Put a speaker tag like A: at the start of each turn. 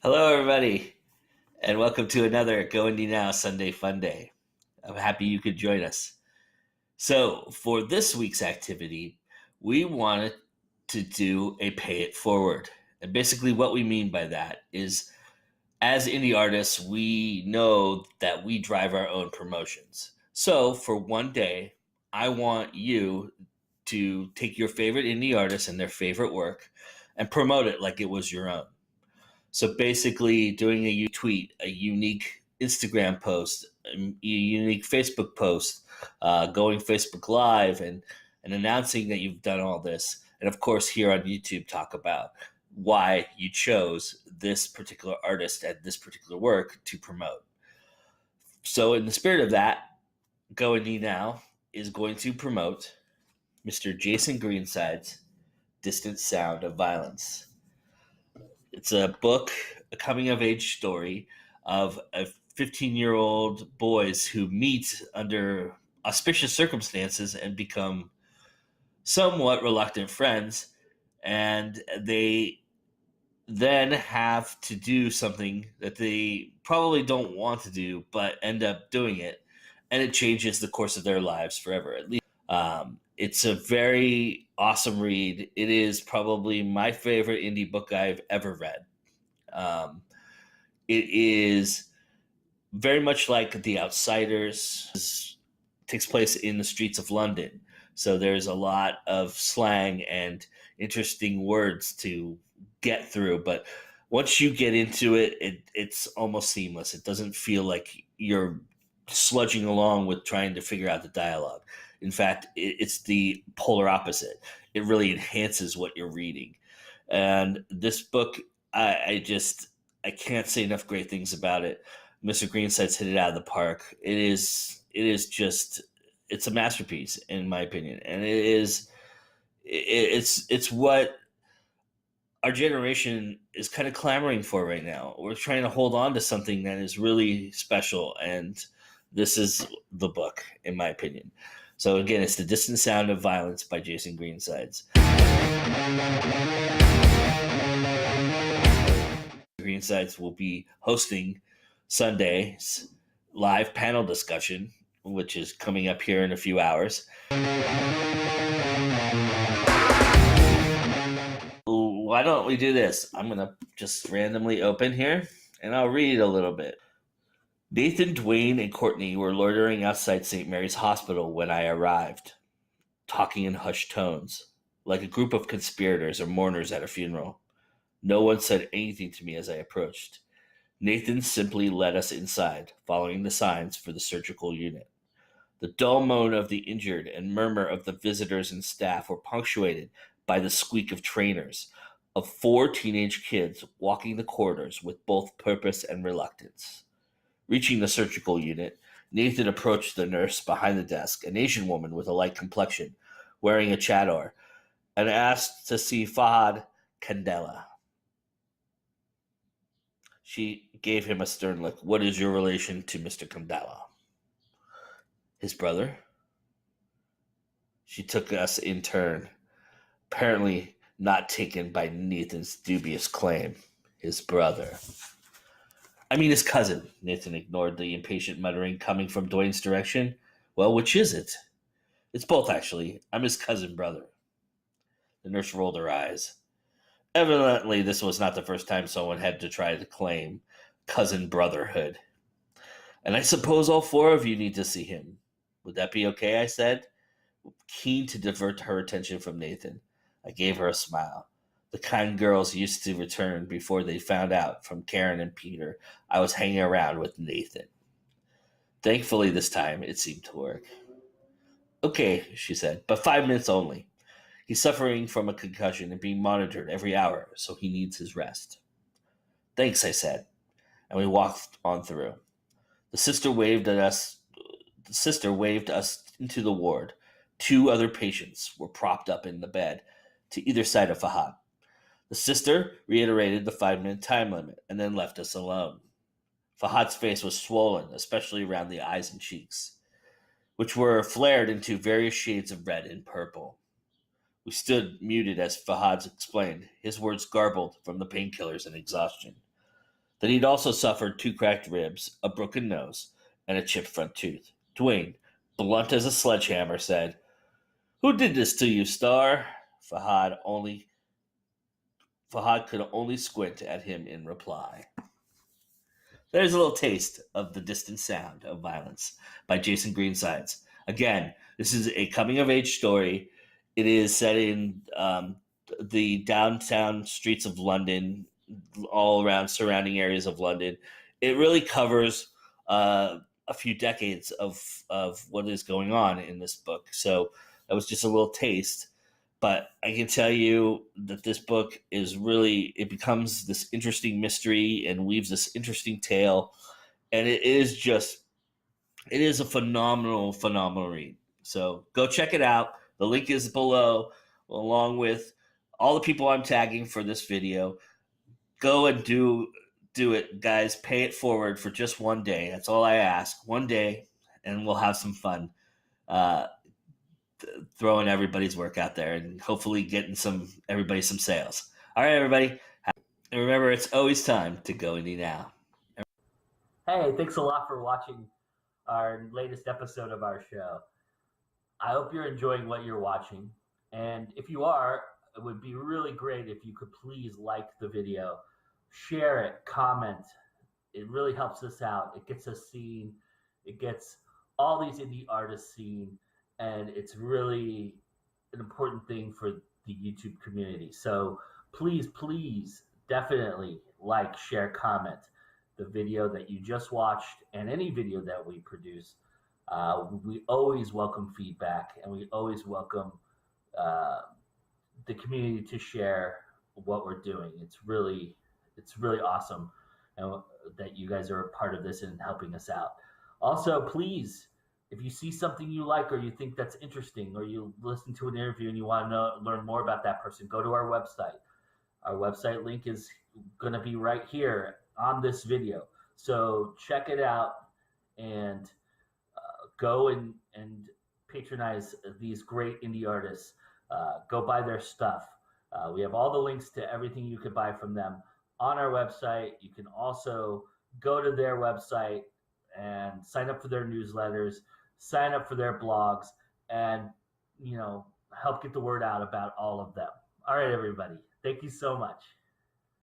A: Hello, everybody, and welcome to another GoIndieNow SundayFunday. I'm happy you could join us. So, for this week's activity, we wanted to do a pay it forward. And basically, what we mean by that is as indie artists, we know that we drive our own promotions. So, for one day, I want you to take your favorite indie artist and their favorite work and promote it like it was your own. So basically, doing a tweet, a unique Instagram post, a unique Facebook post, going Facebook Live, and announcing that you've done all this, and of course here on YouTube, talk about why you chose this particular artist and this particular work to promote. So, in the spirit of that, Go Indie Now is going to promote Mr. Jason Greenside's Distant Sound of Violence. It's a book, a coming of age story of a 15-year-old boys who meet under auspicious circumstances and become somewhat reluctant friends. And they then have to do something that they probably don't want to do, but end up doing it. And it changes the course of their lives forever, at least. It's a very awesome read. It is probably my favorite indie book I've ever read. Um, it is very much like The Outsiders. It takes place in the streets of London, so there's a lot of slang and interesting words to get through. But once you get into it's almost seamless. It doesn't feel like you're sludging along with trying to figure out the dialogue. In fact, it's the polar opposite. It really enhances what you're reading. And this book, I can't say enough great things about it. Mr. Greenside's hit it out of the park. It's a masterpiece in my opinion, and it's what our generation is kind of clamoring for right now. We're trying to hold on to something that is really special, and this is the book, in my opinion. So again, it's The Distant Sound of Violence by Jason Greensides. Greensides will be hosting Sunday's live panel discussion, which is coming up here in a few hours. Why don't we do this? I'm going to just randomly open here and I'll read a little bit. Nathan, Dwayne, and Courtney were loitering outside St. Mary's Hospital when I arrived, talking in hushed tones, like a group of conspirators or mourners at a funeral. No one said anything to me as I approached. Nathan simply led us inside, following the signs for the surgical unit. The dull moan of the injured and murmur of the visitors and staff were punctuated by the squeak of trainers, of 4 teenage kids walking the corridors with both purpose and reluctance. Reaching the surgical unit, Nathan approached the nurse behind the desk, an Asian woman with a light complexion, wearing a chador, and asked to see Fahad Candela. She gave him a stern look. What is your relation to Mr. Candela? His brother? She took us in turn, apparently not taken by Nathan's dubious claim. His brother. I mean his cousin. Nathan ignored the impatient muttering coming from Dwayne's direction. Well, which is it? It's both, actually. I'm his cousin brother. The nurse rolled her eyes. Evidently, this was not the first time someone had to try to claim cousin brotherhood. And I suppose all 4 of you need to see him. Would that be okay? I said, keen to divert her attention from Nathan. I gave her a smile. The kind girls used to return before they found out from Karen and Peter I was hanging around with Nathan. Thankfully, this time it seemed to work. Okay, she said, but 5 minutes only. He's suffering from a concussion and being monitored every hour, so he needs his rest. Thanks, I said, and we walked on through. The sister waved us into the ward. 2 other patients were propped up in the bed to either side of Fahad. The sister reiterated the 5-minute time limit and then left us alone. Fahad's face was swollen, especially around the eyes and cheeks, which were flared into various shades of red and purple. We stood muted as Fahad explained, his words garbled from the painkillers and exhaustion. that he'd also suffered 2 cracked ribs, a broken nose, and a chipped front tooth. Dwayne, blunt as a sledgehammer, said, "Who did this to you, Star?" Fahad could only squint at him in reply. There's a little taste of The Distant Sound of Violence by Jason Greensides. Again, this is a coming-of-age story. It is set in the downtown streets of London, all around surrounding areas of London. It really covers a few decades of what is going on in this book. So that was just a little taste. But I can tell you that this book is really, it becomes this interesting mystery and weaves this interesting tale. And it is a phenomenal, phenomenal read. So go check it out. The link is below, along with all the people I'm tagging for this video. Go and do it, guys. Pay it forward for just one day. That's all I ask. One day, and we'll have some fun. Throwing everybody's work out there and hopefully getting everybody some sales. All right, everybody. And remember, it's always time to go indie now.
B: Hey, thanks a lot for watching our latest episode of our show. I hope you're enjoying what you're watching. And if you are, it would be really great if you could please like the video, share it, comment. It really helps us out. It gets us seen. It gets all these indie artists seen. And it's really an important thing for the YouTube community. So please, definitely like, share, comment the video that you just watched and any video that we produce. We always welcome feedback, and we always welcome the community to share what we're doing. It's really awesome, and that you guys are a part of this and helping us out. Also, please, if you see something you like or you think that's interesting, or you listen to an interview and you want to learn more about that person, go to our website. Our website link is going to be right here on this video. So check it out and go and patronize these great indie artists. Go buy their stuff. We have all the links to everything you could buy from them on our website. You can also go to their website and sign up for their newsletters, sign up for their blogs, and help get the word out about all of them. All right, everybody. Thank you so much.